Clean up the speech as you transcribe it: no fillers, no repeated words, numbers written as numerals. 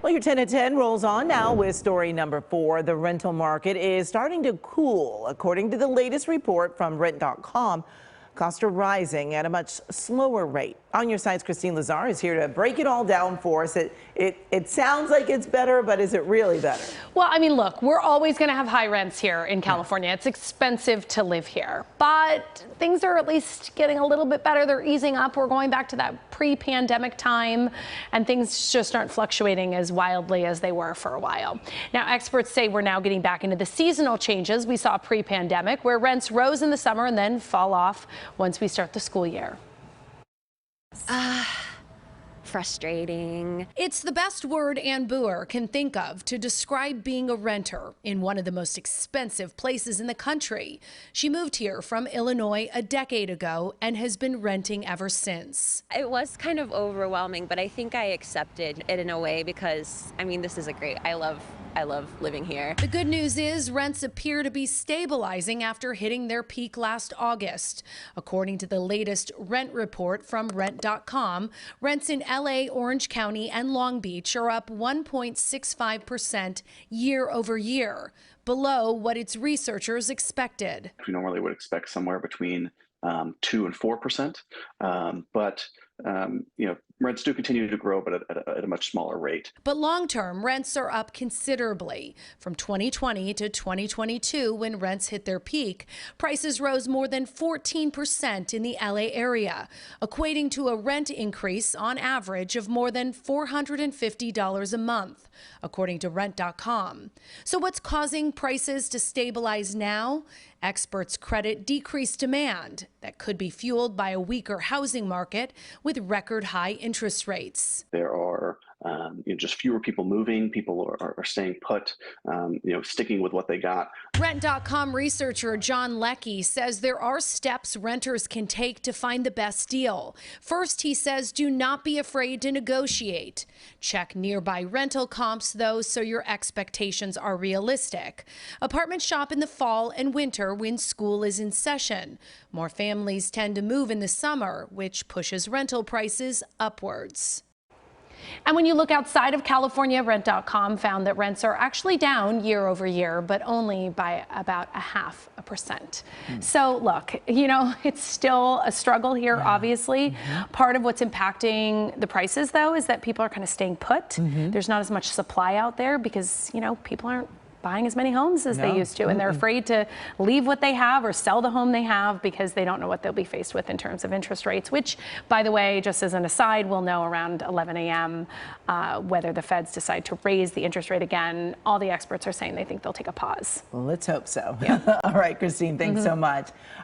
Well, your 10 at 10 rolls on now with story number 4. The rental market is starting to cool. According to the latest report from Rent.com, costs are rising at a much slower rate. On your side's Christine Lazar is here to break it all down for us. It sounds like it's better, but is it really better? Well, I mean, look, we're always going to have high rents here in California. It's expensive to live here, but things are at least getting a little bit better. They're easing up. We're going back to that pre-pandemic time, and things just aren't fluctuating as wildly as they were for a while. Now, experts say we're now getting back into the seasonal changes we saw pre-pandemic, where rents rose in the summer and then fall off once we start the school year. Frustrating. It's the best word Ann Boer can think of to describe being a renter in one of the most expensive places in the country. She moved here from Illinois a decade ago and has been renting ever since. It was kind of overwhelming, but I think I accepted it in a way because, I mean, this is I love living here. The good news is rents appear to be stabilizing after hitting their peak last August. According to the latest rent report from Rent.com, rents in LA, Orange County, and Long Beach are up 1.65% year over year, below what its researchers expected. We normally would expect somewhere between 2 and 4%, but rents do continue to grow, but at a much smaller rate. But long-term rents are up considerably. From 2020 to 2022, when rents hit their peak, prices rose more than 14% in the LA area, equating to a rent increase on average of more than $450 a month, according to Rent.com. So what's causing prices to stabilize now? Experts credit decreased demand that could be fueled by a weaker housing market with record high interest rates. There are just fewer people moving. People are staying put, sticking with what they got. Rent.com researcher John Leckie says there are steps renters can take to find the best deal. First, he says, do not be afraid to negotiate. Check nearby rental comps, though, so your expectations are realistic. Apartment shop in the fall and winter when school is in session. More families tend to move in the summer, which pushes rental prices upwards. And when you look outside of California, Rent.com found that rents are actually down year over year, but only by about 0.5%. So look, it's still a struggle here, obviously. Part of what's impacting the prices, though, is that people are kind of staying put. There's not as much supply out there because, people aren't buying as many homes as they used to, and they're afraid to leave what they have or sell the home they have because they don't know what they'll be faced with in terms of interest rates, which, by the way, just as an aside, we'll know around 11 a.m. Whether the feds decide to raise the interest rate again. All the experts are saying they think they'll take a pause. Well, let's hope so. Yeah. All right, Christine, thanks so much.